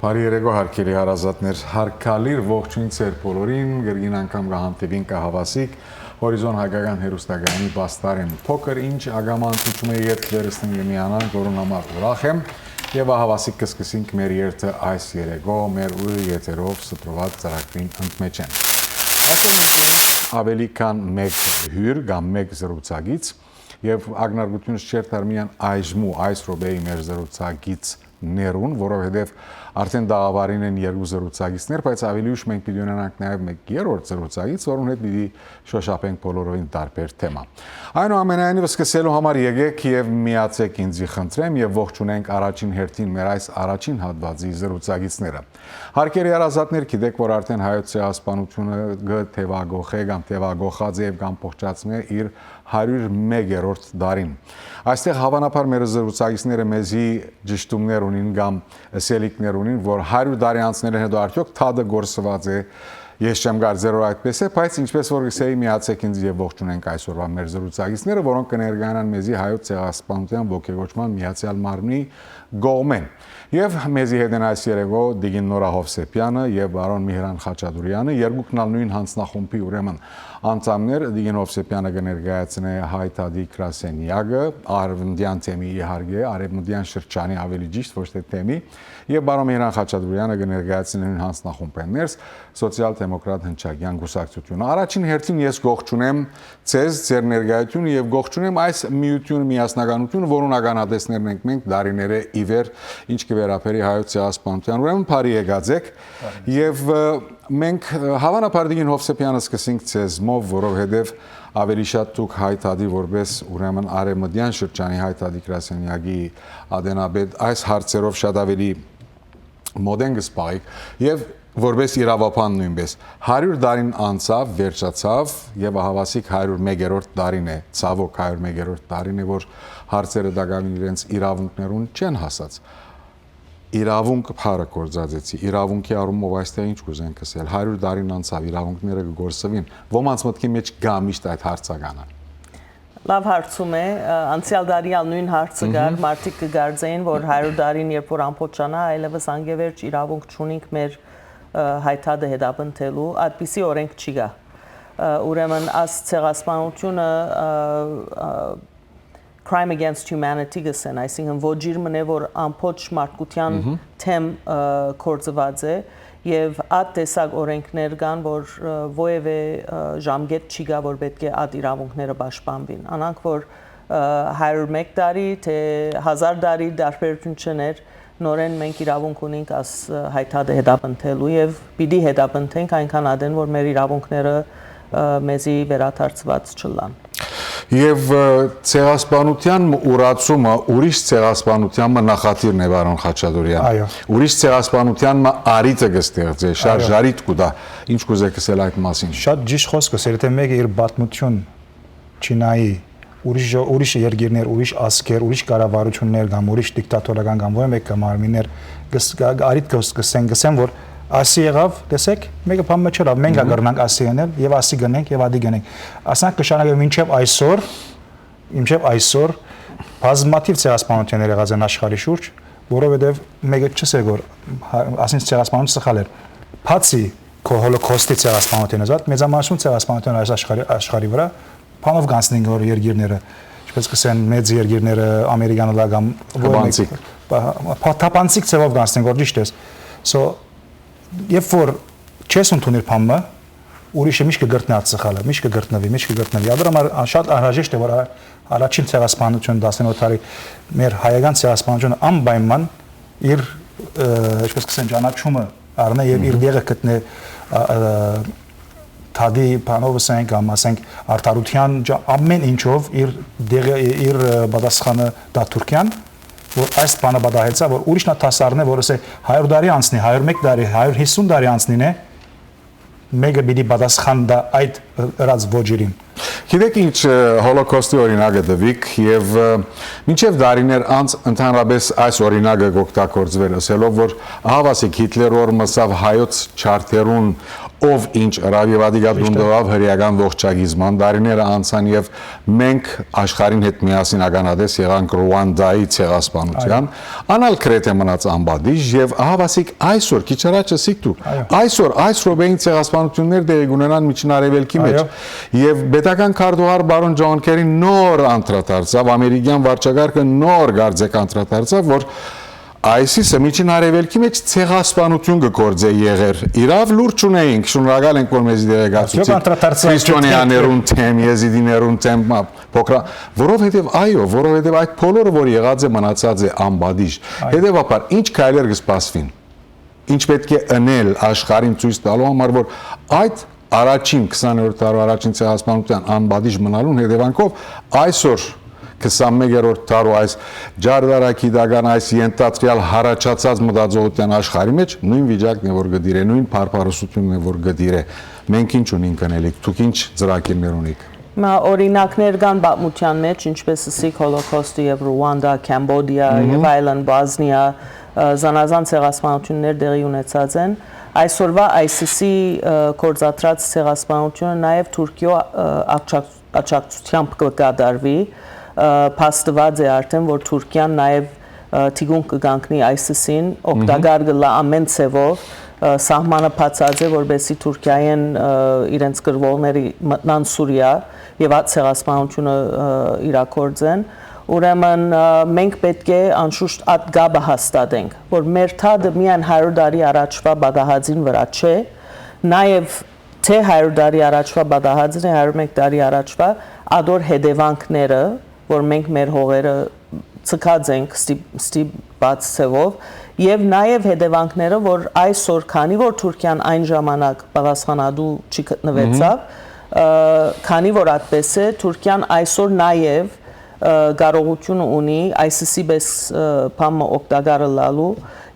Բարի հարկելի հարազատներ, հարկալիր ողջույն ձեր բոլորին, գրգին անգամ կհանդիպին կհավասիկ, հորիզոն հագական հերուստագանի բաստարեն փոքր ինչ ագամանտություն է ետ վերստին միանան, որուն համար ուրախ եմ եւ ահավասիկ կսկսենք մեր երթը այս երեգո, մեր ուղի եթերով ստրված ծրագրին ընդմեջ են։ Այսօր մենք ավելի քան մեկ հյուր կամ մեկ զրուցակից եւ ագնարգությունս չէր թարմիան այժմու այս ռոբեի մեր զրուցակից ներուն, որովհետև արդեն դաղավարին են երկու զրուցակիցներ, բայց ավելի ուշ մենք պիտի ունենանք նաև մեկ երրորդ զրուցակից, որոնց հետ պիտի շոշափենք բոլորովին տարբեր թեմա։ Այնուամենայնիվ սկսելու համար եկեք եւ միացեք ինձ խնդրեմ եւ ողջունենք առաջին հերթին մեր այս առաջին հատվածի զրուցակիցները։ Հարկերի հարազատներ, գիտեք, որ արդեն հայոց ցեղասպանությունը թևագոխ է կամ թևագոխած է եւ կամ փոխչացնում է իր 101-րդ դարին։ Այստեղ հավանաբար մեր զրուցակիցները մեզի ճշտումներ ունին կամ սելիկներ ունին, որ 100 տարի անցնելը հետո արդյոք թադը գործված է, ես չեմ գար ձեր որ այդպես է, բայց ինչպես որ գսեի միացեք ինձ եւ ողջունենք այսօրվա մեր զրուցակիցները, որոնք կներկայանան մեզի հայոց ցեղասպանության ողջագործման միացյալ մարմնի գողմեն։ Եվ մեզի հետ են այս երեգո Դիգին Նորա Հովսեփյանը եւ բարոն Միհրան Խաչատուրյանը, երկուքն ալ նույն հանձնախումբի ուրեմն անդամներ Դիգին Հովսեփյանը կներկայացնե Հայտադի Կրասենյակը, արևմտյան թեմի իհարկե, արևմտյան շրջանի ավելի ճիշտ ոչ թե թեմի, եւ բարոն Միհրան Խաչատուրյանը կներկայացնե նույն հանձնախումբներս Սոցիալ-դեմոկրատ հնչակյան գուսակցությունը։ Առաջին հերթին ես գողջունեմ ցեզ, ձեր ներկայությունը եւ գողջունեմ այս միությունը, միասնականությունը, որոնց ականատեսներն ենք մենք դարիները ի վեր, ինչ կվերապերի հայոց ցեղասպանության։ Ուրեմն բարի եկած եք եւ մենք հավանաբար Դիգին Հովսեփյանը սկսենք ցեզմով, որովհետեւ ավելի շատ դուք Հայտադի որպես ուրեմն արևմտյան շրջանի Հայտադի Կրասենյակի ադենաբեդ այս հարցերով շատ ավելի մոդեն գսպայք եւ որպես իրավապան նույնպես 100 տարին անցավ, վերջացավ եւ հավասիկ 101-րդ տարին է, ցավոք 101-րդ տարին է, որ հարցերը դակամին իրենց իրավունքներուն չեն հասած։ Իրավունք փառը կորձածեցի, իրավունքի առումով այստեղ ինչ կուզենք ասել, 100 տարին անցավ, իրավունքները կգործվին, ոմանց մտքի մեջ գա միշտ այդ հարցականը։ Լավ հարցում է, անցյալ տարի նույն հարցը գար, մարդիկ կգարձեին, որ 100 տարին երբ որ ամփոփանա, այլևս անգևերջ իրավունք չունենք մեր հայտադը հետապնդելու, այդպիսի օրենք չի գա։ Ուրեմն այս ցեղասպանությունը crime against humanity գսեն, այսինքն ոչիրմն է, որ ամփոփ մարդկության թեմ կորձված է եւ այդ տեսակ օրենքներ կան, որ ովևէ ժամկետ չի գա, որ պետք է այդ իրավունքները պաշտպանվին։ Անանք որ 101 տարի թե 1000 տարի դարբերություն չներ, նորեն մենք իրավունք ունենք այս հայտադը հետապնդելու եւ պիտի հետապնդենք այնքան ադեն, որ մեր իրավունքները մեզի վերադարձված չլան։ Եվ ցեղասպանության ուրացումը ուրիշ ցեղասպանության նախատիրն է բարոն Խաչատուրյան։ Ուրիշ ցեղասպանության արիցը կստեղծե, շարժարիտ կուտա։ Ինչ կուզեք ասել այդ մասին։ Շատ ճիշտ խոսք է, եթե մեկը իր պատմություն չնայի ուրիշ երկիրներ, ուրիշ ազգեր, ուրիշ կառավարություններ կամ ուրիշ դիկտատորական կամ ո՞ր մեկը մարմիններ արիտ գսեն, որ ասի եղավ, տեսեք, մեկը բան չեր, մենք ագռնանք ասի ենել եւ ասի գնենք եւ ադի գնենք։ Ասանք կշանակի մինչեւ այսօր բազմաթիվ ցեղասպանություններ եղած են աշխարհի շուրջ, որովհետեւ մեկը չսե որ ասինց ցեղասպանությունը սխալ էր։ Բացի հոլոկոստի ցեղասպանությունից, մեծամասնություն ցեղասպանություն այս աշխարհի վրա բանով գանցնին որ երկիրները, ինչպես կսեն մեծ երկիրները, ամերիկանը կամ թափանցիկ ցեղով գանցնին որ ճիշտ է։ So Երբ որ չես ընդունել բանը, ուրիշը միշտ կգրտնի ածխալը, միշտ կգրտնվի։ Ադրա շատ անհրաժեշտ է որ առաջին ցեղասպանությունը 19-րդ դարի մեր հայկական ցեղասպանությունը անպայման իր ինչպես կսեն ճանաչումը առնե եւ իր դերը գտնե թադի բանով ասենք կամ ասենք արտարության ամեն ինչով իր դերը իր պատասխանը դա Թուրքիան որ այս բանը բադահեցա, որ ուրիշն է տասարն է, որ ասե 100 տարի անցնի, 101 տարի, 150 տարի անցնին է, մեկը պիտի պատասխան դա այդ ըրած ոչերին։ Գիտեք ինչ հոլոկոստի օրինակը դվիկ եւ մինչեւ դարիներ անց ընդհանրապես այս օրինակը գօգտագործվել ասելով որ հավասիկ Հիտլերը որ մսավ հայոց չարտերուն ով ինչ ռավիվադիգա դունդով հրեական ողջագիզման դարիները անցան եւ մենք աշխարհին հետ միասին ականադես եղանք Ռուանդայի ցեղասպանության անալ կրեթե մնաց ամբադիժ եւ ահավասիկ այսօր քիչ առաջ ասիք դու այսօր այս ռոբեին ցեղասպանություններ դեղի ունենան միջնարևելքի մեջ եւ պետական քարտուղար բարոն Ջոն Քերին նոր անդրադարձավ ամերիկյան վարչագահը նոր գարձեք անդրադարձավ որ այսիսը միջին արևելքի մեջ ցեղասպանություն գործե եղեր իրավ լուրջ ունեինք շնորհակալ ենք որ մեզ դերեկացուցիք քրիստոնյաներուն թեմ եզիդիներուն թեմ փոքր որովհետեւ այո որովհետեւ այդ բոլորը որ եղած է մնացած է ամբադիժ հետեւաբար ինչ քայլեր կսպասվին ինչ պետք է անել աշխարհին ցույց տալու համար որ այդ առաջին 20-րդ տարի առաջին ցեղասպանության անբադիժ մնալուն հետևանքով այսօր 21-րդ տարու այս ջարդարակի դական այս ենթադրյալ հարաճած մտածողության աշխարհի մեջ նույն վիճակն է որ գդիրե նույն բարբարոսությունն է որ գդիրե մենք ինչ ունենք անելիք դուք ինչ ծրագիրներ ունիք Մա օրինակներ կան պատմության մեջ ինչպես ասիք հոլոկոստը եւ Ռուանդա, Կամբոդիա եւ այլն Բոսնիա զանազան ցեղասպանություններ դեղի ունեցած են այսօրվա ISIS-ի կորզատրած ցեղասպանությունը նաեւ Թուրքիո աջակցությամբ կկատարվի փաստված է արդեն որ Թուրքիան նաև թիգուն կգանքնի ISIS-ին օգտագար գլա ամեն ցևով սահմանը բացած է որբեսի Թուրքիայեն իրենց գրվողների մտնան Սուրիա եւ այդ ցեղասպանությունը իրակորձեն ուրեմն մենք պետք է անշուշտ այդ գաբը հաստատենք որ մեր թադը միայն 100 տարի առաջվա բադահածին վրա չէ նաև թե 100 տարի առաջվա բադահածին 101 տարի առաջվա ադոր հետևանքները որ մենք մեր հողերը ցկած ենք ստիպած ցևով եւ նաեւ հետևանքները որ այսօր քանի որ Թուրքիան այն ժամանակ պատասխանատու չի գտնվեցավ քանի որ այդպես է Թուրքիան այսօր նաեւ կարողություն ունի ISIS-ի պես բամը օգտագարը լալու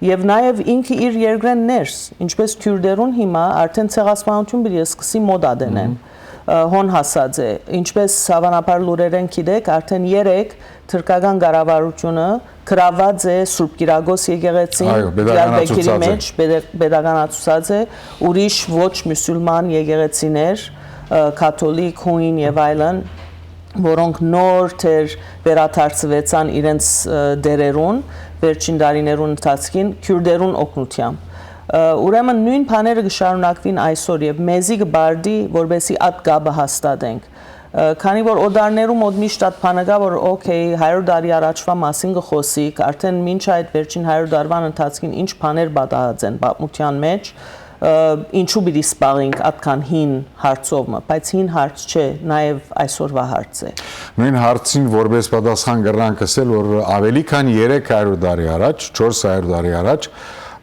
եւ նաեւ ինքը իր երկրեն ներս ինչպես քյուրդերուն հիմա արդեն ցեղասպանություն բիռ սկսի մոդա դենեն հոն հասած է ինչպես հավանաբար լուրերեն գիտեք արդեն 3 թուրքական կառավարությունը գրաված է Սուրբ Կիրակոս եկեղեցին Դիալբեկերի մեջ pedagoganացած է ուրիշ ոչ մուսուլման եկեղեցիներ կաթոլիկ հույն եւ այլն որոնք նոր թեր վերաթարցվեցան իրենց դերերուն վերջին տարիներուն ընթացքին քյուրդերուն օգնությամբ ուրեմն նույն բաները կշարունակվին այսօր եւ մեզի կբարդի որբեսի այդ գաբը հաստատենք քանի որ օդարներում մոտ միշտ այդ բանը կա որ օքեյ 100 տարի առաջվա մասին կխոսիկ արդեն մինչ այդ վերջին 100 տարվան ընթացքին ինչ բաներ պատահած են պատմության մեջ ինչու պիտի սպառենք այդքան հին հարցով բայց հին հարց չէ նաև այսօրվա հարց է նույն հարցին որպես պատասխան կրնանք ասել որ ավելի քան 300 տարի առաջ 400 տարի առաջ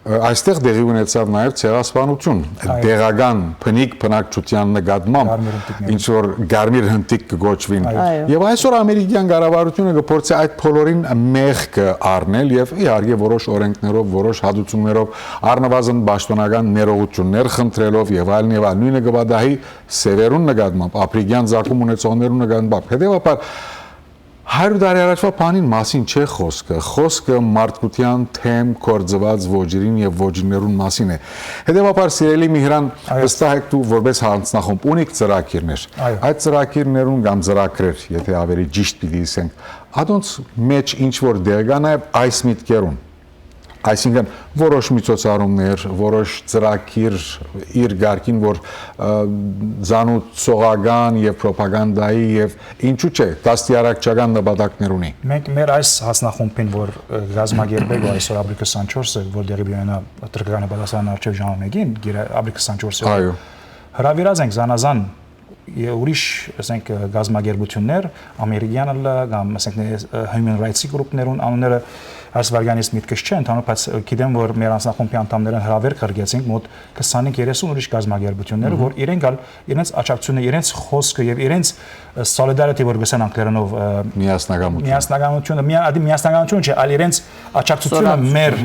այստեղ դեղի ունեցավ նաև ցեղասպանություն դեղական փնիկ բնակչության նկատմամբ ինչ որ գարմիր հնտիկ կգոչվին եւ այսօր ամերիկյան կառավարությունը կփորձի այդ բոլորին մեղքը առնել եւ իհարկե որոշ օրենքներով որոշ հատուցումներով առնվազն պաշտոնական ներողություններ խնդրելով եւ այլն նույնը կվադահի սևերուն նկատմամբ ապրիգյան զակում ունեցողներուն նկատմամբ հետեւաբար 100 տարի առաջվա բանին մասին չէ խոսքը մարդկության թեմ կորձված ոչերին եւ ոչիներուն մասին է հետեւաբար սիրելի Միհրան վստահ դու որպես հանձնախումբ ունիք ծրագիրներ այդ ծրագիրներուն կամ ծրագրեր եթե ավելի ճիշտ պիտի ասենք ադոնց մեջ ինչ որ դեր կա նաեւ այս միտքերուն այսինքն որոշ միջոցառումներ, որոշ ծրագիր իր ղարքին որ զանուցողական եւ ռոպագանդայի եւ ինչու՞ չէ դաստիարակչական նպատակներ ունի։ Մենք մեր այս հասնախումբին որ գազագերբեք այսօր ապրիլի 24-ը որ դեղի ունենա տրկական պատասխան արժեվ ժամանակին ապրիլի 24-ը այո հրավիրած ենք զանազան ուրիշ ասենք գազագերբություններ ամերիկյան կամ ասենք human rights գրուպներուն անունները Արսվարգյանից միտքս չէ, ընդհանուր բայց գիտեմ որ մեր անձնախումբի անդամներն հրավեր կրգեցինք մոտ 25-30 ուրիշ գազագերբությունները, որ իրենք իրենց աջակցությունը, իրենց խոսքը եւ իրենց solidarity որ գսեն անգլերենով միասնականությունը, միասնականություն չէ, այլ իրենց աջակցությունը մեր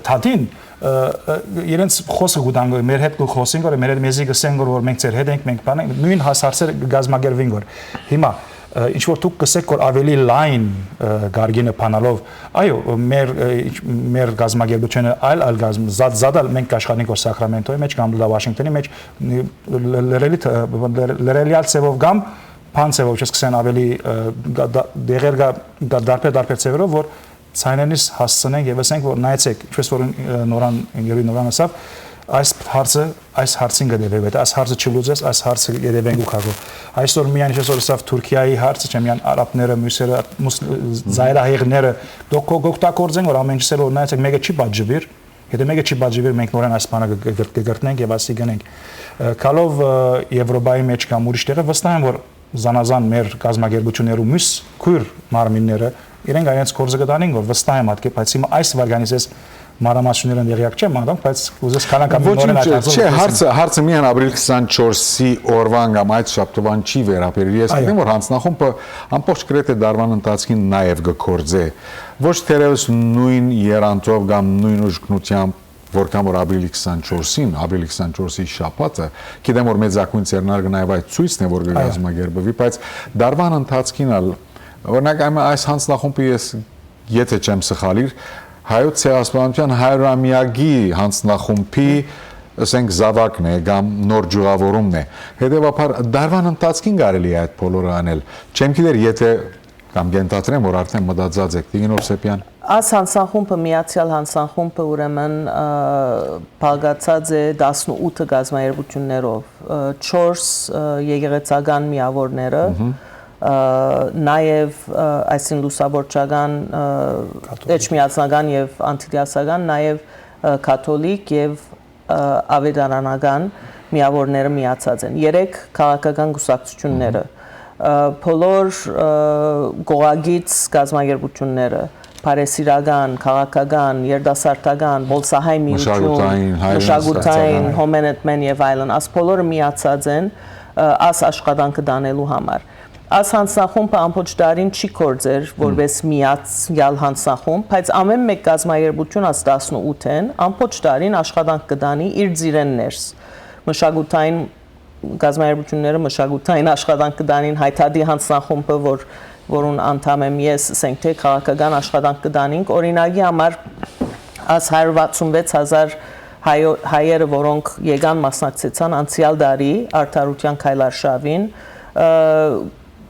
թադին իրենց խոսքը գուտանգ մեր հետ խոսենք որ մեր հետ մեզի գսեն որ մենք ձեր հետ ենք մենք բան նույն հասարսեր գազագերվին որ հիմա ինչ որ դուք կսեք որ ավելի լայն գարգինը փանալով այո մեր գազագերբությունը այլ զադալ մենք աշխատենք որ Սակրամենտոյի մեջ կամ Վաշինգտոնի մեջ լրելիալ ծևով կամ փանցևով չսկսեն ավելի դեղեր դարբեր ծևերով որ ցայնենից հասցնենք եւ ասենք որ նայեցեք ինչպես որ նորան ասավ այս հարցին գդեվետ այս հարցը չլուծես այս հարցը գդեվենք ու քագո այսօր միայն այսօր ասավ Թուրքիայի հարցը չէ միայն արաբները մյուսերը զայրահեղները դոկտակորձեն որ ամեն ինչը որ նայեցեք մեկը չի բաժվիր եթե մեկը չի բաժվիր մենք նորան այս բանը կգրտնենք եւ ասի գնենք կալով Եվրոպայի մեջ կամ ուրիշ տեղը վստահ եմ որ զանազան մեր գազագերբություններու մյուս քույր մարմինները իրենք այնց կորզը կդանին որ վստահ եմ հատկե բայց հիմա այս վարկանիցես մանրամասնություններն դերյակ չեմ անդամ բայց ուզես քանակամի նորեն այդազով չէ հարցը միայն ապրիլ 24-ի օրվան կամ այդ շաբթվան չի վերաբերել ես գիտեմ որ հանձնախումբը ամբողջ գրեթե դարվան ընթացքին նաև կգործե ոչ թերևս նույն երանտով կամ նույն ուժգնությամբ որքան որ ապրիլի 24-ին ապրիլի 24-ի շաբաթը գիտեմ որ մեծակույն ցերնարգը նաև այդ ցույցն է որ կգազմագերբվի բայց դարվան ընթացքին օրինակ այս հանձնախումբը ես եթե չեմ սխալիր հայոց ցեղասպանության 100-ամյակի հանձնախումբի ասենք զավակն է կամ նոր ջուղավորումն է հետևաբար դարվան ընթացքին կարելի է այդ բոլորը անել չեմ գիտեր եթե կամ գենտատրեմ որ արդեն մտածած եք Տիգին Հովսեփյան Այս հանձնախումբը միացյալ հանձնախումբը ուրեմն բաղկացած է 18 գազագերբություններով 4 եկեղեցական միավորները նաև այսին լուսավորչական էջմիածնական եւ անտիդիասական նաև կաթոլիկ եւ ավետարանական միավորները միացած են 3 քաղաքական գուսակցությունները բոլոր գողագից գազագերբությունները Փարեսիրական, քաղաքական, երդասարտական, բոլսահայ միություն, մշակութային, հոմենետմեն եւ այլն, աս բոլորը միացած են աս աշխատանքը դանելու համար Այս հանձնախումբը ամբողջ տարին չի կործեր որպես միացյալ հանձնախումբ, բայց ամեն մեկ գազագերբություն աս 18-ն ամբողջ տարին աշխատանք կդանի իր ձիրեն ներս։ Մշակութային գազագերբությունները մշակութային աշխատանք կդանին հայտարարի հանձնախումբը, որուն անդամ եմ ես, ասենք թե քաղաքական աշխատանք կդանինք, օրինակի համար աս 166,000 հայերը, որոնք եկան մասնակցեցան անցյալ տարի արդարության քայլարշավին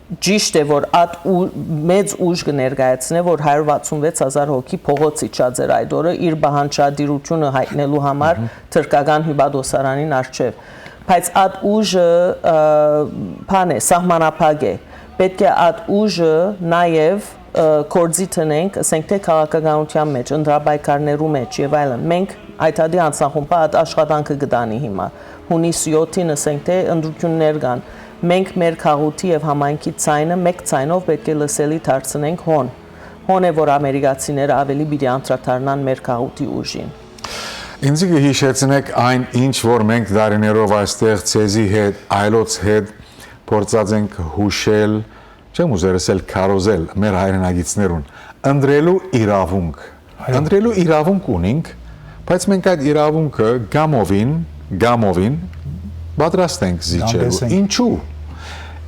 Ճիշտ է որ մեծ ուժ կներկայացնե որ 166,000 հոգի փողոց իջած էր այդ օրը իր բանջարդիրությունը հայտնելու համար թրկական հյուպատոսարանին առջև բայց այդ ուժը բան է սահմանափակ է պետք է այդ ուժը նաև կորձի տնենք ասենք թե քաղաքականության մեջ ընդրաբայքարներու մեջ եւ այլն մենք այդ հադի հանձնախումբը այդ աշխատանքը կդանի հիմա հունիս 7-ին ասենք թե ընդրություններ կան Մենք մեր քաղուտի եւ համայնքի ցայնը մեկ ցայնով պետք է լսելի դարձնենք հոն է որ ամերիկացիները ավելի պիտի անդրադառնան մեր քաղուտի ուժին Ինձ կհիշեցնեք այն ինչ որ մենք դարիներով այստեղ ցեզի հետ այլոց հետ փորձած ենք հուշել չեմ ուզերսել քարոզել մեր հայրենագիցներուն ընտրելու իրավունք ունենք բայց մենք այդ իրավունքը գամովին Պատրաստ ենք զիջելու։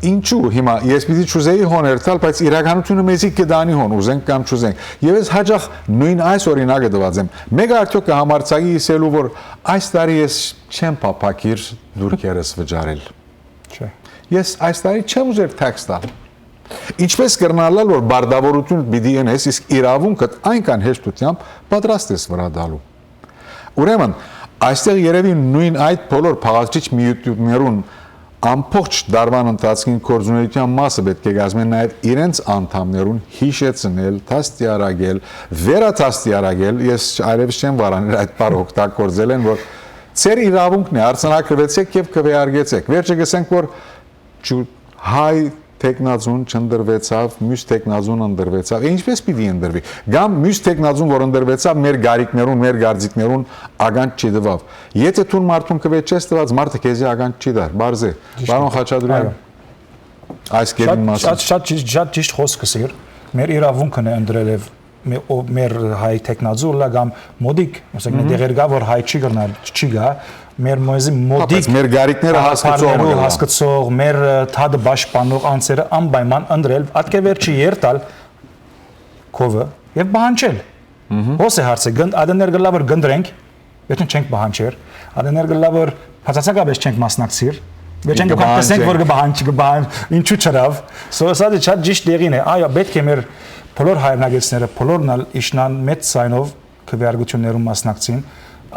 Ինչու հիմա ես պիտի չուզեի հոներ տալ, բայց իրականությունը մեզի կդանի հոն ուզենք կամ չուզենք։ Եվ ես հաջող նույն այս օրինակը տված եմ։ Մեկ արդյոք կհամարցակի իսելու որ այս տարի ես չեմ փափակիր դուրքերս վճարել։ Չէ։ Ես այս տարի չեմ ուզեր տաքս տալ։ Ինչպես կրնալալ որ բարդավորություն պիտի ունես, իսկ իրավունքդ այնքան հեշտությամբ պատրաստ ես վրա դալու։ Ուրեմն Այստեղ երևի նույն այդ բոլոր փաղացիչ միություններուն ամբողջ դարվան ընթացքին կորձունեության մասը պետք է գազմեն նաև իրենց անդամներուն հիշեցնել, դաստիարակել, վերադաստիարակել, ես այլևս չեմ վարանել այդ բառը օգտագործել են, որ ծեր իրավունքն է, արձանագրվեցեք եւ կվեարգեցեք։ Վերջը գսենք որ հայ տեխնազուն չընդրվեցավ, մյուս տեխնազուն ընդրվեցավ, ինչպես պիտի ընդրվի։ Կամ մյուս տեխնազուն որ ընդրվեցավ, մեր գարիկներուն, մեր գարձիկներուն ագանջ չի տվավ։ Եթե տուն մարդուն կվեճես տված, մարդը քեզի ագանջ չի դար, բարձ է։ Պարոն Խաչատրյան, այս կերին մասը։ Շատ ճիշտ խոսք կսիր։ Մեր իրավունքն է ընդրել եւ մեր հայ տեխնազուրլա կամ մոդիկ, ասենք դեղեր գա որ հայ չի գնալ, չի գա, մեր մոզի մոդիկ մեր գարիկները հասկացող, մեր թադը պաշտպանող անձերը անպայման ընդրել, ատկե վերջի երթալ կովը եւ բանջել։ Ո՞ս է հարցը, ադեներ գլավր գնդրենք, եթե չենք բանջեր, ադեներ գլավր հացածակաբես չենք մասնակցիր, Վերջին կապտեսենք որ կբահան ինչու չրավ սա դե շատ ճիշտ եղին է այո պետք է մեր բոլոր հայրենագեցները բոլորն իշնան մեծ ցայնով քվեարկություններում մասնակցին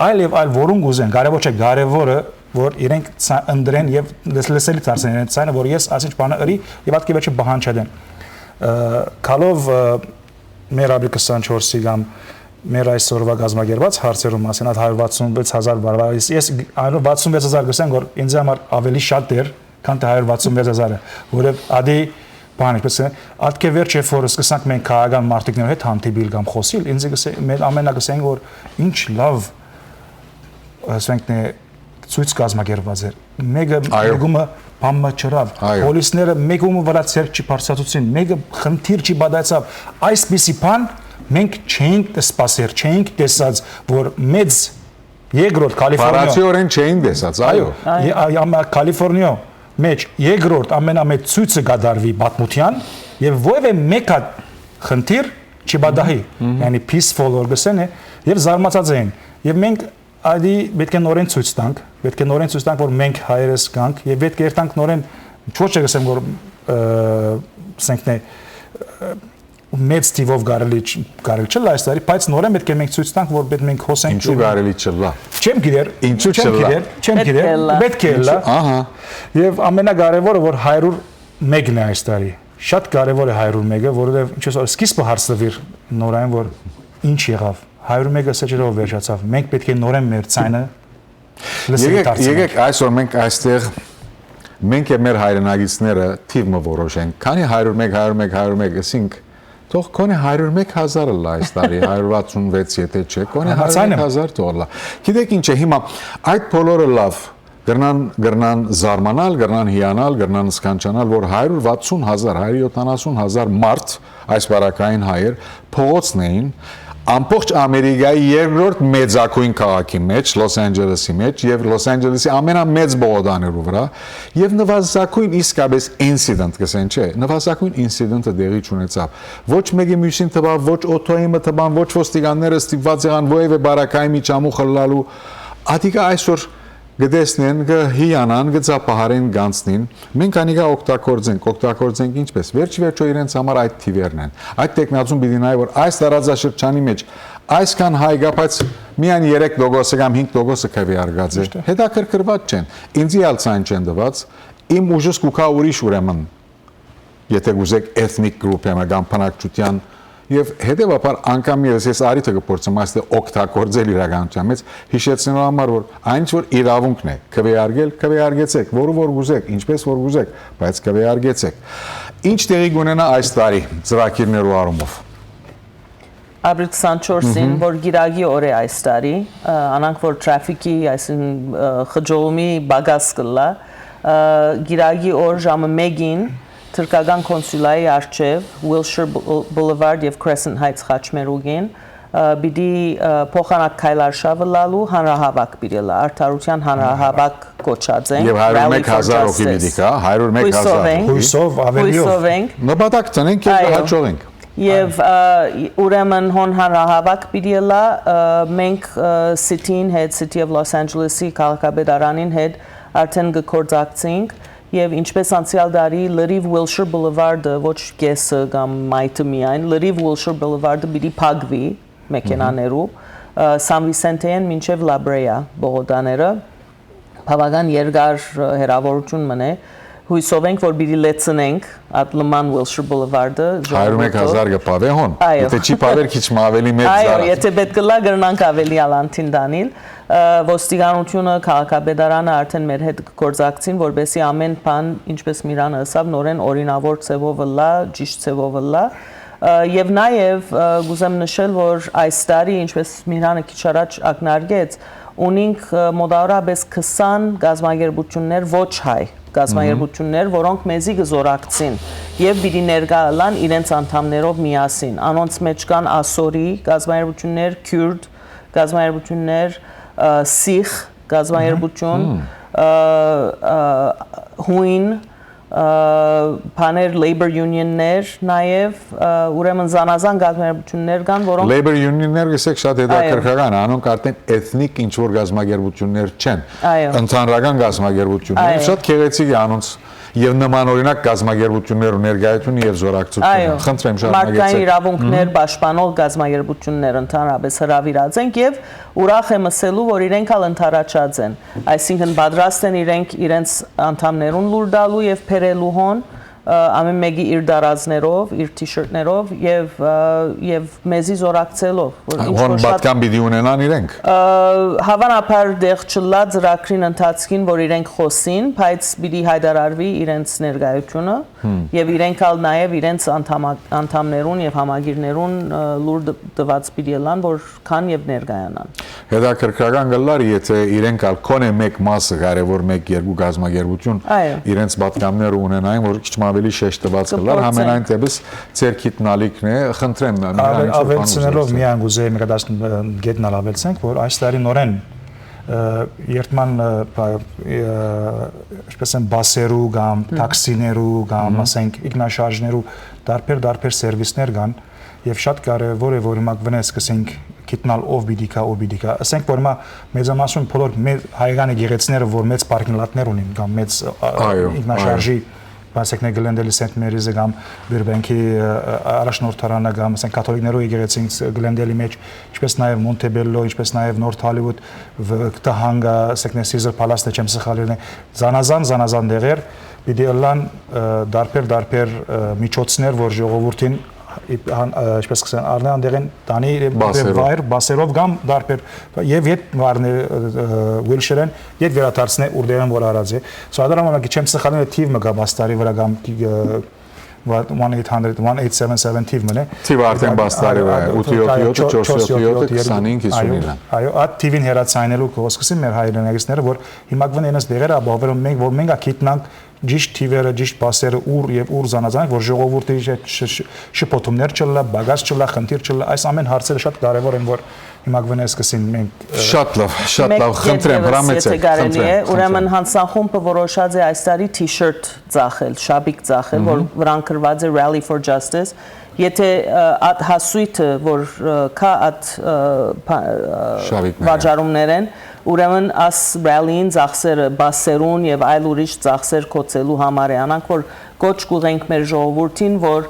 այլ եւ այլ որոնք ուզեն կարևոր չէ կարևորը որ իրենք ընդրեն եւ լսելի դարձնեն իրենց ցայնը որ ես ասինչ բանը ըրի եւ հատկի վերջը բահանչադեն կալով մեր ապրի 24-ի կամ մեր այսօրվա գազագերված հարցերում ասեն այդ 166,000 բարվա ես 166,000 գսեն որ ինձ համար ավելի շատ էր քան 166,000-ը որը ադի բան ինչպես է ատկե վերջ է որ սկսանք մենք քաղաքական մարտիկների հետ հանդիպիլ կամ խոսիլ ինձ գսեն մեր ամենագսեն որ ինչ լավ ասենք ցույց գազագերված էր մեկը գումը բամը չրավ պոլիսները մեկումը վրա ցերկ չի բարձրացուցին մեկը խնդիր չի բադացավ այսպիսի բան մենք չենք սպասեր, չենք տեսած, որ մեծ երկրորդ Կալիֆոռնիա Բարացիորեն չենք տեսած, այո։ Կալիֆոռնիա մեջ երկրորդ ամենամեծ ցույցը կդարվի պատմության եւ ովևէ մեկը խնդիր չի բադահի, yəni peaceful օրգսեն է եւ զարմացած են։ Եվ մենք այդի պետք է նորեն ցույց տանք, պետք է նորեն ցույց տանք, որ մենք հայերս կանք եւ պետք է երթանք նորեն ոչ չգսեմ որ ասենք մեծ տիվով կարելի չլա այս տարի, բայց նորեն պետք է մենք ցույց տանք, որ պետք մենք հոսենք ինչու կարելի չլա։ Չեմ գիտեր, ինչու չլա։ Չեմ գիտեր, պետք է լա։ Ահա։ Եվ ամենակարևորը որ 101-ն է այս տարի։ Շատ կարևոր է 101-ը, որովհետև ինչպես որ սկիզբը հարցնվիր նորային որ ինչ եղավ։ 101-ը սեջերով վերջացավ։ Մենք պետք է նորեն մեր ցայնը լսենք դարձնենք։ Եկեք այսօր մենք այստեղ մենք եւ մեր հայրենագիցները թիվը որոշենք։ Քանի 101 ասինք Թող կոնե 101,000 լա այս տարի 166 եթե չէ կոնե 101,000 թողլա գիտեք ինչ է հիմա այդ բոլորը լավ գրնան զարմանալ գրնան հիանալ գրնան սկանչանալ որ 160,000 170,000 մարդ այս բարակային հայեր փողոցն էին ամբողջ Ամերիկայի երկրորդ մեծակույն քաղաքի մեջ Լոս Անջելեսի մեջ եւ Լոս Անջելեսի ամենամեծ բողոքաներու վրա եւ նվազագույն իսկապես ինցիդենտ կսեն չէ նվազագույն ինցիդենտը դեղի ունեցավ ոչ մեկի մյուսին տվավ ոչ օթոյիմը տվան ոչ ոստիկանները ստիպված եղան ովևէ բարակայի միջամուխ լալու ադիկա այսօր գտեսնեն հիանան գծապահարեն գանցնին մենք անիկա օգտագործենք ինչպես վերջի իրենց համար այդ թիվերն են այդ տեխնազուն պիտի նայ որ այս տարածաշրջանի մեջ այսքան հայ գա բայց միայն 3% կամ 5% քվեարկած է հետաքրքրված չեն ինձի ալցան չեն դված իմ ուժս կուքա ուրիշ ուրեմն եթե գուզեք էթնիկ գրուպը կամ բնակչության Եվ հետևաբար անգամ ես արիթը կփորձեմ այստեղ օգտագործել իրականության մեջ հիշեցնելու համար որ այն ինչ որ իրավունքն է քվեարկեցեք որը որ գուզեք ինչպես որ գուզեք բայց քվեարկեցեք ինչ տեղի կունենա այս տարի ծրագիրներու առումով Ապրիլ 24-ին որ գիրագի օր է այս տարի անանք որ տրաֆիկի այսին խջողումի բագաս կլա գիրագի օր ժամը 1-ին Թուրքական կոնսուլայի արչև Wilshire Boulevard եւ Crescent Heights խաչմերուգին բիդի փոխանակ քայլարշավը լալու հանրահավաք բիրելա արդարության հանրահավաք կոչած են եւ 101,000 հոգի բիդի կա 101,000 հույսով ավելիով նպատակ տնենք եւ հաջողենք Եվ ուրեմն հոն հանրահավաք բիրելա մենք City-ին հետ City of Los Angeles-ի քաղաքապետարանին հետ արդեն գործակցենք Եվ ինչպես անցյալ դարի լրիվ Wilshire Boulevard-ը ոչ կեսը կամ մայթը միայն լրիվ Wilshire Boulevard-ը պիտի փակվի մեքենաներով San Vicente-ին մինչև La Brea բողոքաները բավական երկար հեռավորություն մնե հույսով ենք որ պիտի լեցնենք այդ լման Wilshire Boulevard-ը 101,000 կպավե հոն եթե չի պավեր քիչ ավելի մեծ Այո եթե պետք է լա գրնանք ավելի ալանտին դանիլ ոստիկանությունը քաղաքապետարանը արդեն մեր հետ գործակցին որբեսի ամեն բան ինչպես Միրանը ասավ նորեն օրինավոր ցևով լա ճիշտ ցևով լա եւ նաեւ գուզեմ նշել որ այս տարի ինչպես Միրանը քիչ առաջ ակնարկեց ունենք մոտավորապես 20 գազագերբություններ ոչ հայ գազագերբություններ որոնք մեզի գզորակցին եւ պիտի ներկայացնեն իրենց անդամներով միասին։ Անոնց մեջ կան ասորի գազམ་երբություններ, քյուրդ գազམ་երբություններ, սիխ գազམ་երբություն, հույն բաներ labor union-ներ նաև ուրեմն զանազան գազམ་երբություններ կան, որոնք labor union-ները գսեք շատ հետաքրքրական, անոնք արդեն էթնիկ ինչ որ գազམ་երբություններ չեն, ընդհանրական գազམ-երբություններ, շատ գեղեցիկ է անոնց եւ նմանօրինակ գազམ-երբություններ ու ներկայություն եւ զորակցություն։ Խնդրեմ շարունակեցեք։ Մարդկային իրավունքներ պաշտպանող գազམ-երբություններ ընդհանրապես հրավիրած են եւ ուրախ եմ ասելու, որ իրենք ալ ընդառաջած են, այսինքն պատրաստ են իրենց անդամներուն լուր տալու եւ փերելու հոն ամեն մեկի իր դարազներով, իր թիշերտներով եւ մեզի զորակցելով, որ ինչ որ շատ բան պիտի ունենան իրենք։ Հավանաբար դեղ չլա ծրագրին ընթացքին, որ իրենք խոսին, բայց պիտի հայտարարվի իրենց ներկայությունը եւ իրենք ալ նաեւ իրենց անդամներուն եւ համագիրներուն լուր տված պիտի լան, որ քան եւ ներկայանան։ Հետաքրքրական գլար, եթե իրենք ալ կոնե մեկ մասը կարևոր մեկ երկու գազམ-երբություն իրենց պատկանները ունենային, որ քիչ ավելի շեշտված կլար, համենայն դեպս ձեր գիտնալիքն է, խնդրեմ ավելցնելով միայն գուզեի գետնալ ավելցենք, որ այս տարի նորեն երթման այսպես են բասերու կամ տաքսիներու կամ ասենք ինքնաշարժներու դարբեր սերվիսներ կան եւ շատ կարեւոր է որ հիմա գնաց սկսենք գիտնալ ով պիտի կա ասենք որ հիմա մեծամասն բոլոր հայկանի գեղեցները որ մեծ պարկինգ-լատներ ունին կամ մեծ ինքնաշարժի բասեկներ Գլենդելի Սենտ Մերիզը կամ Բիրբենքի առաջնորդարանը կամ ասենք կաթոլիկներու եկեղեցին Գլենդելի մեջ ինչպես նաև Մոնտեբելլո ինչպես նաև Նորթ Հոլիվուդ Տահանգա ասենք Սիզեր Պալասը չեմ սխալել զանազան դեղեր պիտի լան դարբեր միջոցներ որ ժողովրդին ինչպես կսեն առնեն դերեն տանի վայր բասերով կամ դարբեր եւ իդ վարնե Ուիլշերեն իդ վերադարձնե ուրդերն որ արած է սոադրամը չեմ սխալել թիվ մգա բաստարի վրա կամ 1-800-1877 թիվն է թիվը արդեն բաստարի վրա 877-477-2559 այո այդ թիվին հերացանելու կոսկսին մեր հայրենակիցները որ հիմա գվեն այնս դեղերը ապահովում մենք որ մենք ակիտնանք ճիշտ թիվերը, ճիշտ բասերը ուր զանազան, որ ժողովուրդի շփոթումներ չլա, բագազ չլա, խնդիր չլա, այս ամեն հարցերը շատ կարևոր են, որ հիմա գվեն սկսին մենք շատ լավ, խնդրեմ, հրամեցեք, ուրեմն հանձնախումբը որոշած է այս տարի t-shirt ծախել, շաբիկ ծախել, որ վրան գրված է Rally for Justice, եթե այդ հասույթը, որ կա այդ վաճառումներ են, ուրեմն աս ռալին ծախսերը բասերուն եւ այլ ուրիշ ծախսեր կոչելու համար է անանք որ կոչ կուղենք մեր ժողովրդին որ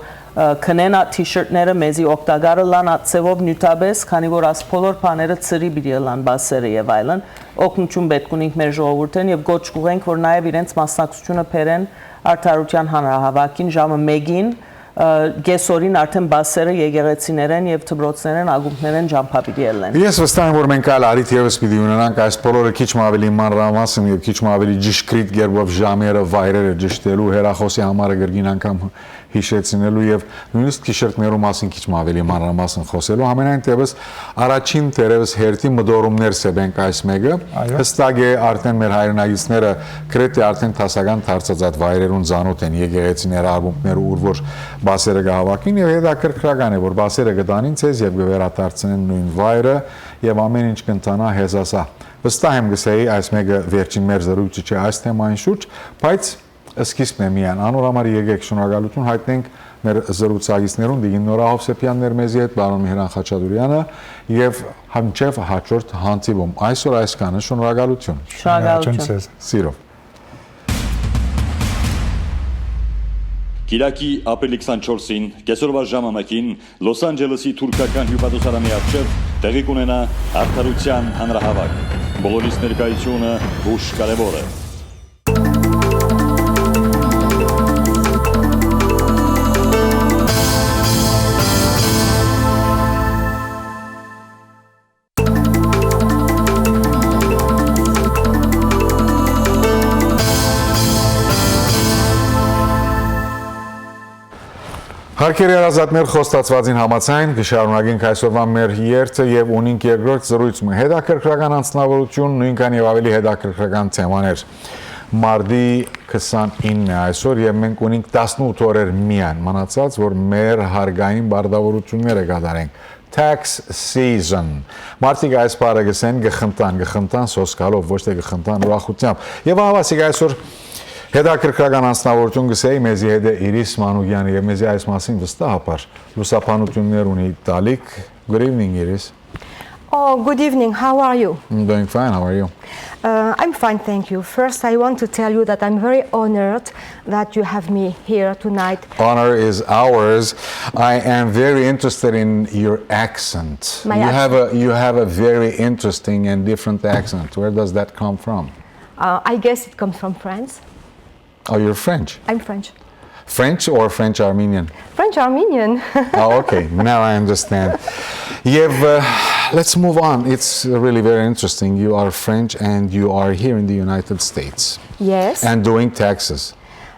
քնեն այդ t-shirt-ները մեզի օգտակարը լան այդ ծևով նյութաբես քանի որ աս բոլոր բաները ծրի բիդի լան բասերը եւ այլն օգնություն պետք ունենք մեր ժողովրդին եւ կոչ կուղենք որ նաեւ իրենց մասնակցությունը բերեն արդարության հանրահավաքին ժամը 1-ին գեսորին արդեն բասերը եկեղեցիներեն եւ դպրոցներեն ագումբներեն ջամփապիտի ելնեն։ Ես վստահ եմ որ մենք այլ արիթ եւս պիտի ունենանք այս բոլորը քիչ ավելի մանրամասն եւ քիչ ավելի ճշգրիտ գերբով ժամերը վայրերը ճշտելու հերախոսի համարը գրգին անգամ հիշեցնելու եւ նույնիսկ t-shirt-ներու մասին քիչ ավելի մանրամասն խոսելու ամենայն դեպս առաջին դերևս հերթի մդորումներ սեբենք այս մեկը հստակ է արդեն մեր հայրենագիցները գրեթե արդեն տասական դարձած վայրերուն զանոթ են եկեղեցիները արգումբները ուր որ բասերը կհավաքին եւ հետաքրքրական է որ բասերը կտանին ցեզ եւ կվերադարձնեն նույն վայրը եւ ամեն ինչ կընթանա հեզասա վստահ եմ գսեի այս մեկը վերջին մեր զրույցը չէ այս թեմային շուրջ բայց սկիզբն է միան անորամար եկեք շնորհակալություն հայտնենք մեր զրուցակիցներուն Դիգին Նորա Հովսեփյաններ մեզի հետ պարոն Միհրան Խաչատուրյանը եւ հաջորդ հաջորդ հանդիպում այսօր այսքանը շնորհակալություն սիրով Կիրակի ապրիլի 24-ին կեսօրվա ժամանակին Լոս Անջելեսի թուրքական հյուպատոսարանի առջև տեղի կունենա արդարության հանրահավաք։ Բոլորիս ներկայությունը ուշ կարևոր է։ Հարկերի առազատներ խոստացվածին համաձայն կշարունակենք այսօրվա մեր երթը եւ ունենք երկրորդ զրույցը հետաքրքրական անձնավորություն նույնքան եւ ավելի հետաքրքրական թեմաներ Մարտի 29-ն է այսօր եւ մենք ունենք 18 օրեր միայն մնացած, որ մեր հարգային բարդավորությունները կատարենք։ Tax season։ Մարդիկ այս բառը գսեն գխնտան սոսկալով, ոչ թե գխնտան ուրախությամբ։ Եվ հավասիկ այսօր հետաքրքրական անձնավորություն գսեի մեզի հետ է Իրիս Մանուկյանը եւ մեզի այս մասին վստահաբար լուսաբանություններ ունի տալիք։ Good evening, Iris. Oh, good evening. How are you? I'm doing fine. How are you? I'm fine, thank you. First, I want to tell you that I'm very honored that you have me here tonight. Honor is ours. I am very interested in your accent. My You have a very interesting and different accent. Where does that come from? I guess it comes from France. Oh, you're French. I'm French. French or French Armenian? French Armenian. Oh, okay. Now I understand. Let's move on. It's really very interesting. You are French and you are here in the United States. Yes. And doing taxes.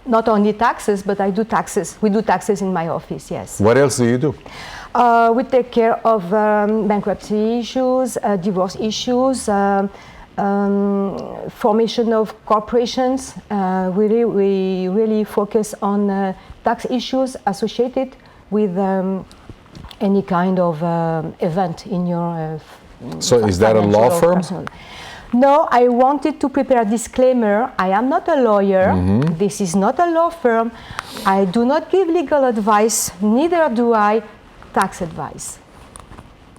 Not only taxes, but I do taxes. We do taxes in my office, yes. What else do you do? We take care of bankruptcy issues, divorce issues, formation of corporations. We really focus on tax issues associated with any kind of event in your So is that a law financial or firm? personal. No, I wanted to prepare a disclaimer. I am not a lawyer. This is not a law firm. I do not give legal advice, neither do I tax advice.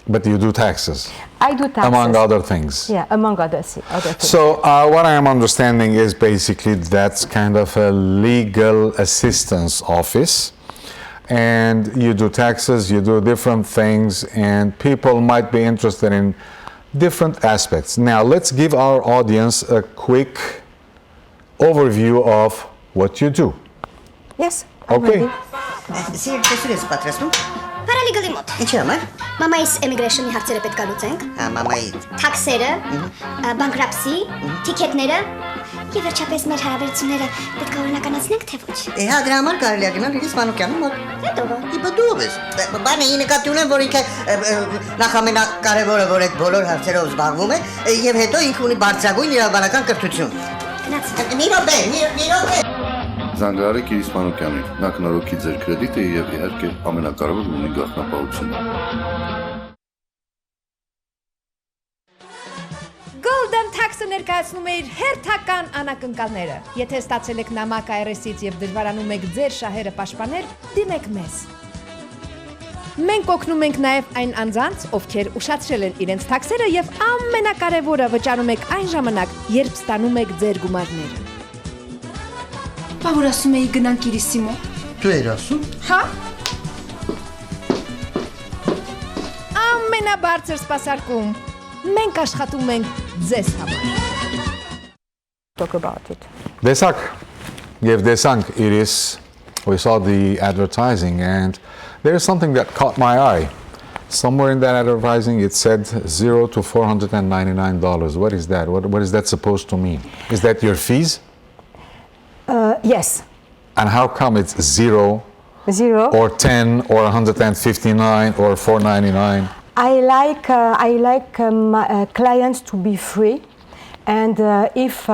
But you do taxes, I do taxes. among other things. Yeah, among other things. So what I am understanding is basically that's kind of a legal assistance office. And you do taxes, you do different things, and people might be interested in different aspects. Now, let's give our audience a quick overview of what you do. Yes, I'm Okay. ready. Սիրել տեսուրես պատրաստում։ Paralegal մոտ։ Ինչի՞ համար։ Մամայիս immigration-ի հարցերը պետք է լուծենք, Հա, մամայի։ թաքսերը, bankruptcy, տիկետները, եւ վերջապես մեր հարաբերությունները պետք է օրինականացնենք, թե ոչ։ Հա, դրա համար կարելի է գնալ Իրիս Մանուկյանի մոտ։ Հետո Իբա դու ես։ Բանը ինը կապ ունեմ, որ ինքը նախամենակարևորը, որ այդ բոլոր հարցերով զբաղվում է, եւ հետո ինքը ունի բարձրագույն իրավաբանական կրթություն։ գնաց։ Մի րոպե։ Զանգահարեք Իրիս Մանուկյանին, նա կնորոգի ձեր կրեդիտը եւ իհարկե ամենակարևորը ունի գաղտնապահությունը։ Golden Tax-ը ներկայացնում է իր հերթական անակնկալները։ Եթե ստացել եք նամակ IRS-ից եւ դժվարանում եք ձեր շահերը պաշտպանել, դիմեք մեզ։ Մենք օգնում ենք նաեւ այն անձանց, ովքեր ուշացրել են իրենց թաքսերը եւ ամենակարևորը վճարում եք այն ժամանակ, երբ ստանում եք ձեր գումարները։ Բա որ ասում էի գնանք Իրիսի մոտ։ Դու ես ասում։ Հա։ Ամենաբարձր սպասարկում։ Մենք աշխատում ենք ձեզ համար։ Talk about it. Desak, Iris, we saw the advertising and there is something that caught my eye. Somewhere in that advertising it said $0 to $499. What is that? What is that supposed to mean? Is that your fees? Yes, And how come it's 0 0. or 10 or 159 or 499? I like my clients to be free, and if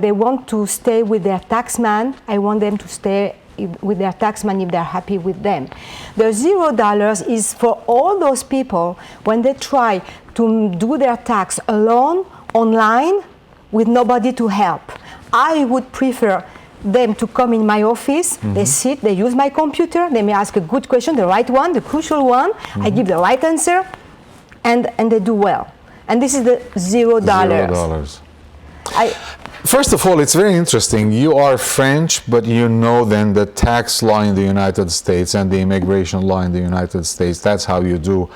they want to stay with their taxman, I want them to stay with their taxman if they're happy with them. The $0 is for all those people when they try to do their tax alone, online, with nobody to help. I would prefer them to come in my office, they sit, they use my computer, they may ask a good question, the right one, the crucial one, I give the right answer, and they do well. And this is the $0. $0. I, First of all, it's very interesting. You are French, but you know then the tax law in the United States and the immigration law in the United States. That's how you do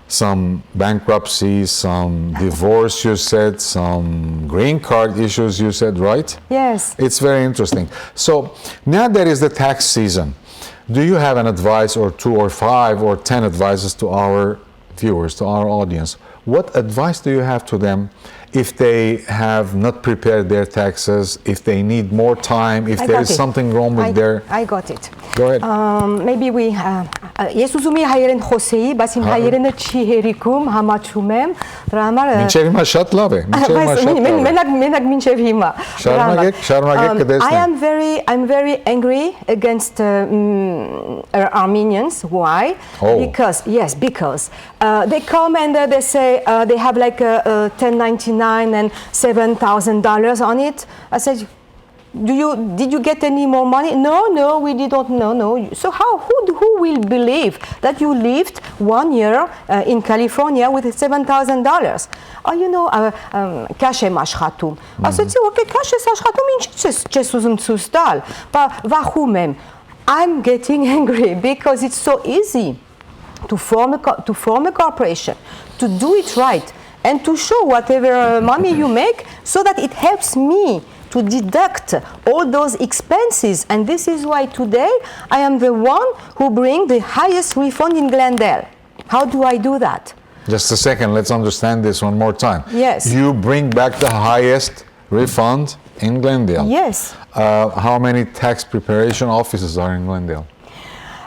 some bankruptcy, some divorce, you said, some green card issues, you said, right? yes. It's very interesting. So now that is the tax season. Do you have an advice or 2 or 5 or 10 advices to our viewers, to our audience? What advice do you have to them if they have not prepared their taxes, if they need more time, if I there got is it. something wrong with their... I got it. Go ahead. Maybe we ես ուզում եմ հայերեն խոսեի, բայց իմ հայերենը չի հերիքում, համաչում եմ, դրա համար Մինչև հիմա շատ լավ է, մինչև հիմա շատ լավ է։ Մենակ մինչև հիմա։ Շարունակեք կդեսնենք։ I'm very angry against Armenians. Why? Oh. Because they come and they say they have like $10.99 and $7,000 on it. I said, did you get any more money? No, we didn't. No. So who will believe that you lived 1 year in California with $7,000? Cash եմ աշխատում։ Ասացի, okay, cash ես աշխատում, ինչ չես ուզում ցույց տալ։ Բայց վախում եմ։ I'm getting angry because it's so easy to form a corporation, to do it right, and to show whatever money you make, so that it helps me to deduct all those expenses. And this is why today I am the one who brings the highest refund in Glendale. How do I do that? Just a second, let's understand this one more time. Yes. You bring back the highest refund in Glendale. Yes. How many tax preparation offices are in Glendale?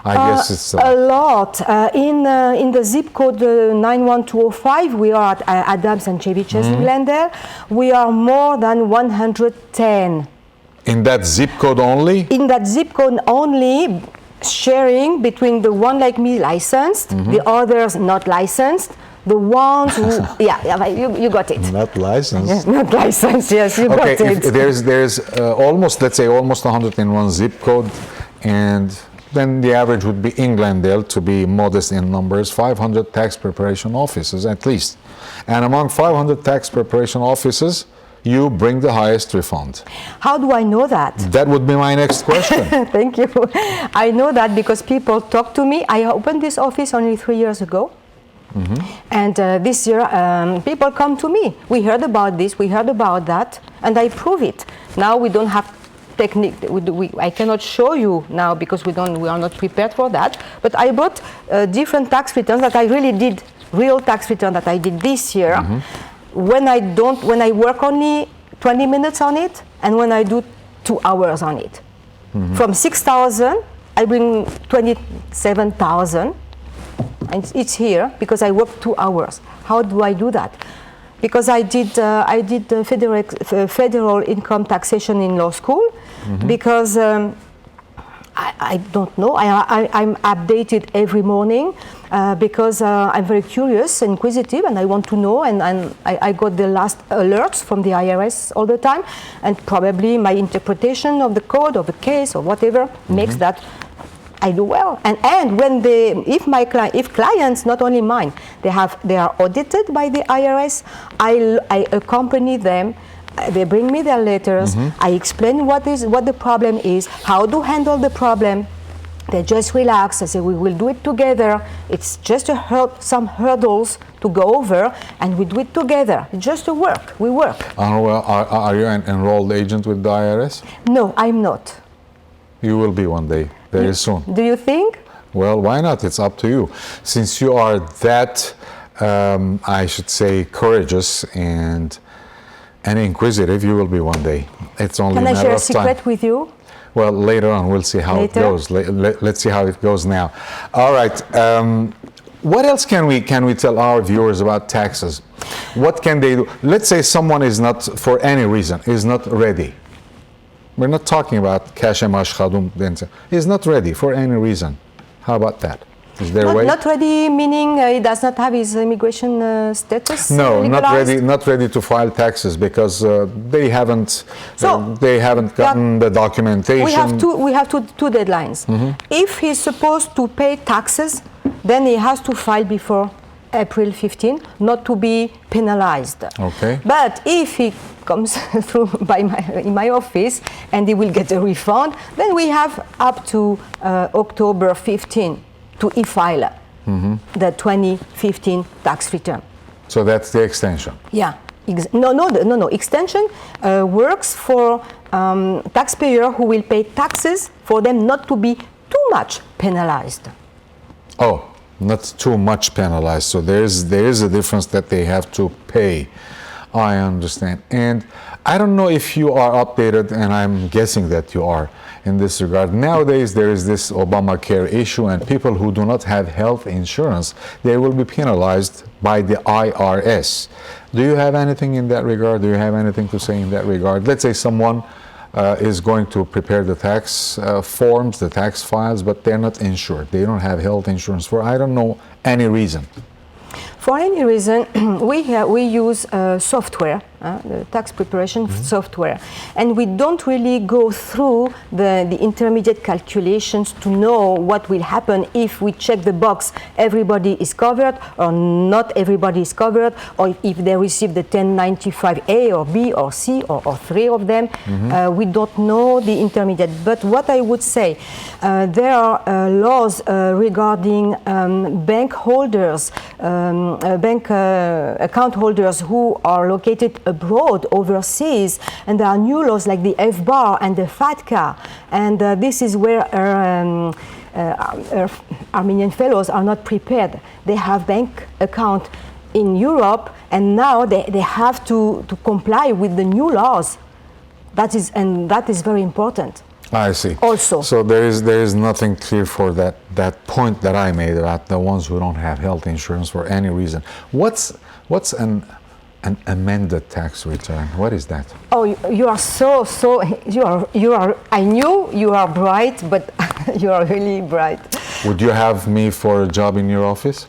I guess it's a lot. In the zip code 91205, we are at Adams and Cheviches in Glendale. We are more than 110. In that zip code only? In that zip code only, sharing between the one like me licensed, the others not licensed, the ones who, you got it. Not licensed. Yes, not licensed, yes, you got it. Okay, there's almost 101 zip code, and then the average would be in Glendale, to be modest in numbers, 500 tax preparation offices at least. And among 500 tax preparation offices, you bring the highest refund. How do I know that? That would be my next question. Thank you. I know that because people talk to me. I opened this office only 3 years ago. And this year, people come to me. We heard about this, we heard about that, and I prove it. Now we don't have technique. I cannot show you now because we are not prepared for that. But I brought different tax returns that I really did, real tax return that I did this year. When I work only 20 minutes on it, and when I do 2 hours on it. From 6,000, I bring 27,000. And it's here because I work 2 hours. How do I do that? Because I did federal income taxation in law school. Because I don't know. I'm updated every morning because I'm very curious, inquisitive, and I want to know. And I got the last alerts from the IRS all the time, and probably my interpretation of the code, of the case, or whatever makes that I do well. And when if clients, not only mine, they are audited by the IRS, I accompany them. They bring me their letters. I explain what the problem is, how to handle the problem. They just relax. I say we will do it together. It's just some hurdles to go over, and we do it together. It's just a work. We work. Are you an enrolled agent with the IRS? No, I'm not. You will be one day, very soon. Do you think? Well, why not? It's up to you. Since you are that, I should say, courageous and inquisitive, you will be one day. It's only a matter of time. Can I share a secret with you? Well, later on, we'll see how it goes. Let's see how it goes now. All right. What else can we tell our viewers about taxes? What can they do? Let's say someone is not, for any reason, is not ready. We're not talking about Kashem Ashkhadum. He's not ready for any reason. How about that? Is there a way? Not ready, meaning he does not have his immigration status. No, legalized? not ready to file taxes because they haven't gotten the documentation. We have two deadlines. If he's supposed to pay taxes, then he has to file before April 15, not to be penalized. Okay. But if he comes through in my office and he will get a refund, then we have up to October 15 to e-file the 2015 tax return. So that's the extension. Yeah. No. Extension works for taxpayer who will pay taxes for them not to be too much penalized. Oh, not too much penalized. So there is a difference that they have to pay I understand. And I don't know if you are updated, and I'm guessing that you are in this regard. Nowadays, there is this Obamacare issue, and people who do not have health insurance, they will be penalized by the IRS. Do you have anything in that regard? Do you have anything to say in that regard? Let's say someone is going to prepare the tax forms, the tax files, but they're not insured. They don't have health insurance for, I don't know, any reason. For any reason, we use software, the tax preparation software, and we don't really go through the intermediate calculations to know what will happen if we check the box, everybody is covered or not everybody is covered, or if they receive the 1095A or B or C or three of them. We don't know the intermediate. But what I would say, there are laws regarding bank holders, bank account holders who are located abroad, overseas, and there are new laws like the FBAR and the FATCA, and this is where our Armenian fellows are not prepared. They have bank account in Europe, and now they have to comply with the new laws. That is very important. I see. Also. So there is nothing clear for that point that I made about the ones who don't have health insurance for any reason. What's an amended tax return? What is that? Oh, you are. I knew you are bright, but you are really bright. Would you have me for a job in your office?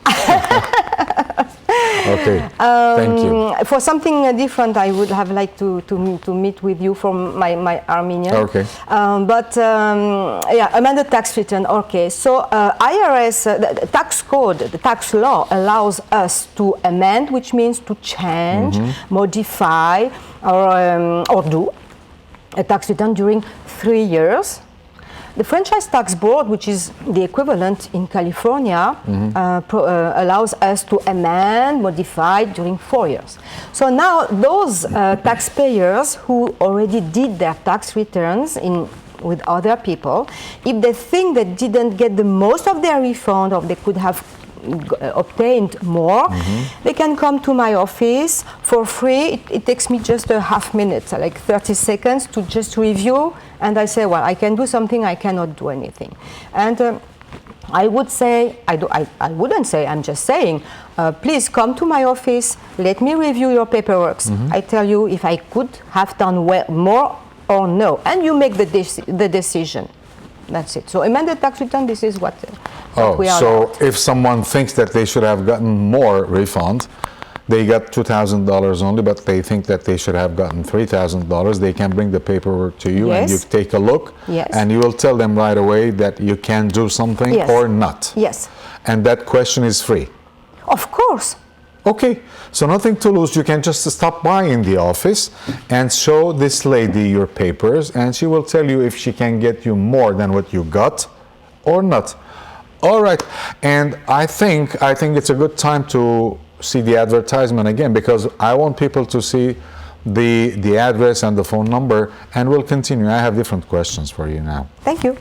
Okay, thank you. For something different, I would have liked to meet with you from my Armenian. Okay. Yeah, amended tax return. Okay, so IRS, the tax code, the tax law allows us to amend, which means to change, modify, or do a tax return during 3 years. The Franchise Tax Board, which is the equivalent in California, allows us to amend, modify during 4 years. So now those taxpayers who already did their tax returns with other people, if they think they didn't get the most of their refund or they could have obtained more, they can come to my office for free. It takes me just a half minute, like 30 seconds to just review, and I say, well, I can do something, I cannot do anything. And I would say, I wouldn't say, I'm just saying, please come to my office, let me review your paperwork. I tell you if I could have done more or no, and you make the decision. That's it. So amended tax return, this is what we are. So if someone thinks that they should have gotten more refund, they got $2,000 only, but they think that they should have gotten $3,000, they can bring the paperwork to you and you take a look, and you will tell them right away that you can do something or not. Yes. And that question is free. Of course. Okay, so nothing to lose. You can just stop by in the office and show this lady your papers, and she will tell you if she can get you more than what you got or not. All right, and I think it's a good time to see the advertisement again, because I want people to see the address and the phone number, and we'll continue. I have different questions for you now. Thank you.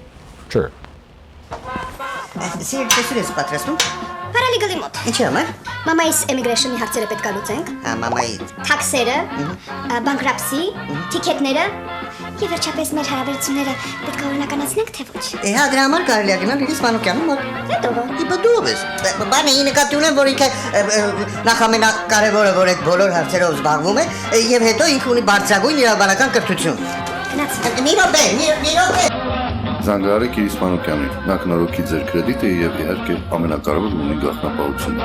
Sure. Բարալի գլի մոտ։ Ինչի՞ համար։ Մամայիս էմիգրեշնի հարցերը պետք է լուծենք։ Հա, մամայի։ Թաքսերը, բանկրապսի, թիքետները եւ վերջապես մեր հարաբերությունները պետք է օրինականացնենք, թե ոչ։ Հա, դրա համար կարելի է գնալ Իրիս Մանուկյանի մոտ։ Հետո ո՞վ։ Իբա դու ով ես։ Բանը ի նկատի ունեմ, որ ինքը նախամենակարևորը, որ այդ բոլոր հարցերով զբաղվում է, եւ հետո ինքը ունի բարձրագույն իրավաբանական կրթություն։ Գնացինք։ Մի րոպե։ Զանգահարեք Իրիս Մանուկյանին, նա կնորոգի ձեր կրեդիտը եւ իհարկե ամենակարևորը ունի գաղտնապահությունը։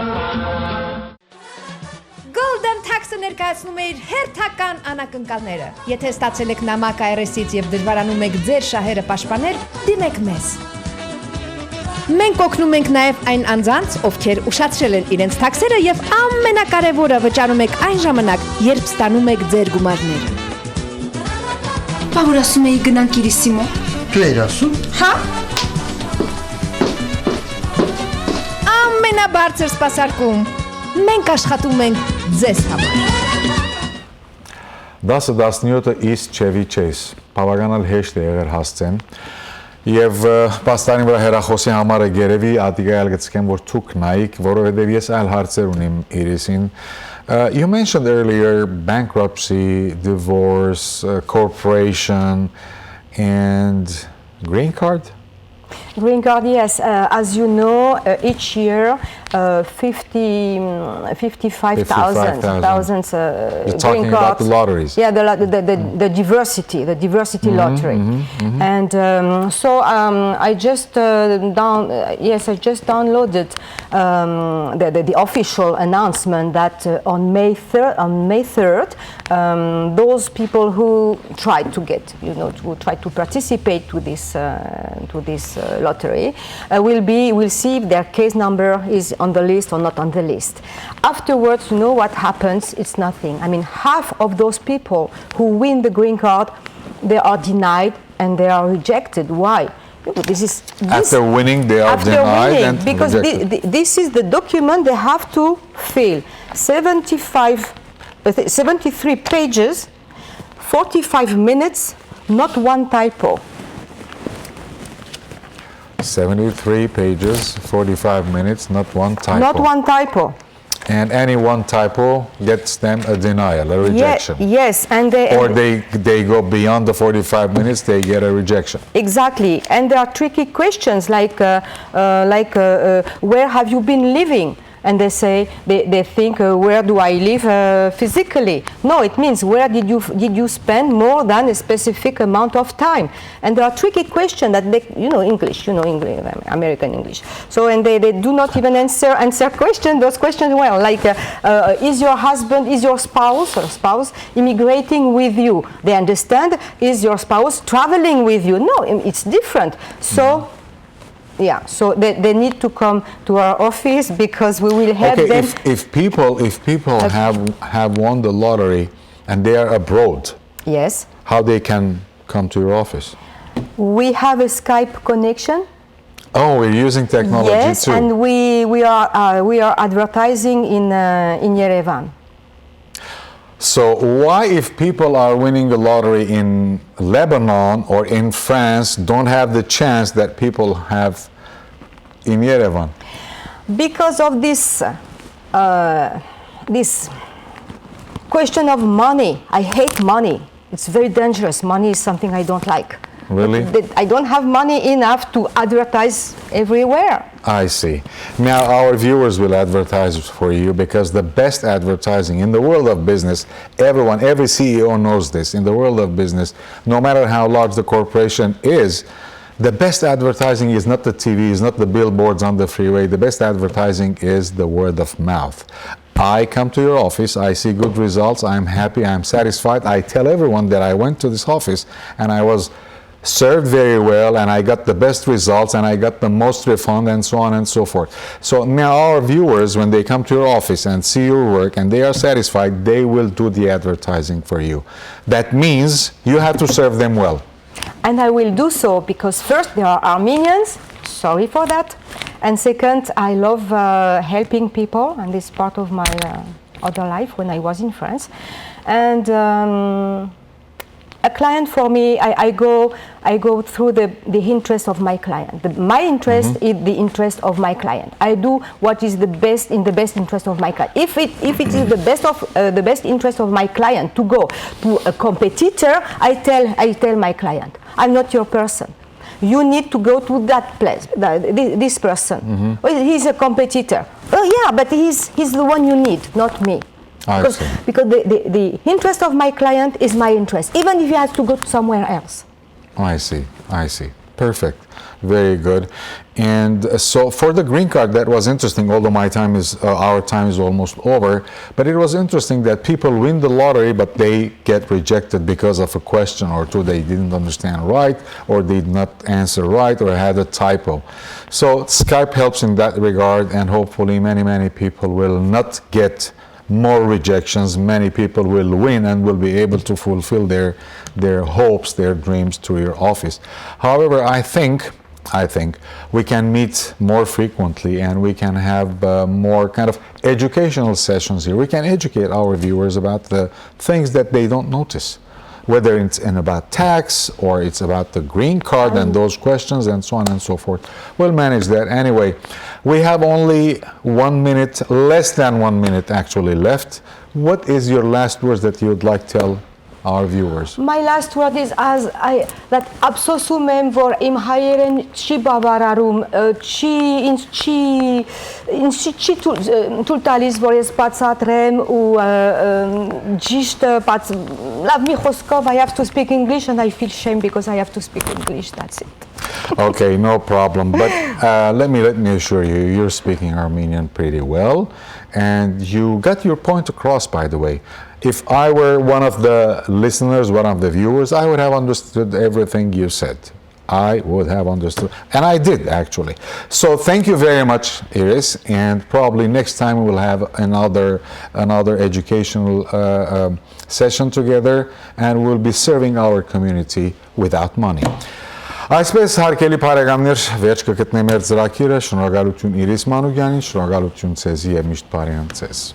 Golden Tax-ը ներկայացնում է իր հերթական անակնկալները։ Եթե ստացել եք նամակ IRS-ից եւ դժվարանում եք ձեր շահերը պաշտպանել, դիմեք մեզ։ Մենք օգնում ենք նաեւ այն անձանց, ովքեր ուշացրել են իրենց թաքսերը եւ ամենակարևորը վճարում եք այն ժամանակ, երբ ստանում եք ձեր գումարները։ Բա որ ասում էի գնանք Իրիսի մոտ։ Դու ես ասում։ Հա։ Ամենաբարձր սպասարկում։ Մենք աշխատում ենք ձեզ համար։ 10-17 իսկ Chevy Chase, բավականալ հեշտ է եղել հասցեն, եւ պաստարին վրա հեռախոսի համարը գերեւի ադիգայալ գցկեմ, որ թուք նայիք, որովհետեւ ես այլ հարցեր ունիմ Իրիսին, You mentioned earlier bankruptcy, divorce, corporation, and green card? Green card, yes. As you know, each year, 55,000 You're talking green about cards. the lotteries. Yeah, the diversity lottery. And I just downloaded the official announcement that on May 3rd, those people who tried to get, who tried to participate to this lottery will see if their case number is on the list or not on the list. Afterwards, you know what happens? It's nothing. I mean, half of those people who win the green card, they are denied and they are rejected. Why? After winning, they are denied and because this is the document they have to fill. 73 pages, 45 minutes, not one typo. 73 pages, 45 minutes, not one typo. Not one typo. And any one typo gets them a denial, a rejection. Yes, and they go beyond the 45 minutes, they get a rejection. Exactly, and there are tricky questions like where have you been living? And they say they think where do I live physically? No, it means where did you spend more than a specific amount of time? And there are tricky questions that they, English, American English. So and they do not even answer those questions well. Like is your husband, is your spouse immigrating with you? They understand. Is your spouse traveling with you? No, it's different. So. Yeah, so they need to come to our office because we will help them. If people have won the lottery and they are abroad, yes, how they can come to your office? We have a Skype connection. Oh, we're using technology too. Yes, and we are advertising in Yerevan. So why, if people are winning the lottery in Lebanon or in France, don't have the chance that people have in Yerevan? Because of this question of money. I hate money. It's very dangerous. Money is something I don't like. Really? I don't have money enough to advertise everywhere. I see. Now our viewers will advertise for you because the best advertising in the world of business, every CEO knows this, in the world of business, no matter how large the corporation is, the best advertising is not the TV, is not the billboards on the freeway. The best advertising is the word of mouth. I come to your office, I see good results, I'm happy, I'm satisfied. I tell everyone that I went to this office and I was served very well and I got the best results and I got the most refund and so on and so forth. So now our viewers, when they come to your office and see your work and they are satisfied, they will do the advertising for you. That means you have to serve them well. And I will do so because first they are Armenians, sorry for that. And second, I love helping people, and this is part of my other life when I was in France. And a client for me, I go through the interest of my client. My interest is the interest of my client. I do what is the best in the best interest of my client. If it is the best interest of my client to go to a competitor, I tell my client, I'm not your person. You need to go to that place, this person. He's a competitor. Oh yeah, but he's the one you need, not me. Because the interest of my client is my interest, even if he has to go to somewhere else. I see. Perfect. Very good. And so for the green card, that was interesting, although our time is almost over. But it was interesting that people win the lottery, but they get rejected because of a question or two they didn't understand right, or did not answer right, or had a typo. So Skype helps in that regard, and hopefully many people will not get more rejections. Many people will win and will be able to fulfill their hopes, their dreams through your office. However, I think we can meet more frequently and we can have more kind of educational sessions here. We can educate our viewers about the things that they don't notice, whether it's about tax or it's about the green card and those questions and so on and so forth. We'll manage that. Anyway, we have only 1 minute, less than 1 minute actually left. what is your last words that you would like to tell our viewers? My last word is that ափսոսում եմ, որ իմ հայերեն չի բավարարում, չի թույլ տալիս, որ ես բացատրեմ ու ճիշտը լավ մի խոսքով I have to speak English and I feel shame because I have to speak English, that's it. Okay, no problem. But let me assure you, you're speaking Armenian pretty well, and you got your point across, by the way. If I were one of the listeners, one of the viewers, I would have understood everything you said. I would have understood, and I did actually. So thank you very much, Iris, and probably next time we'll have another educational session together, and we'll be serving our community without money. Այսպես հարգելի բարեկամներ, վերջ կգտնեմ մեր ծրագիրը, շնորհակալություն Իրիս Մանուկյանին, շնորհակալություն ցեզ եւ միշտ բարի անցես։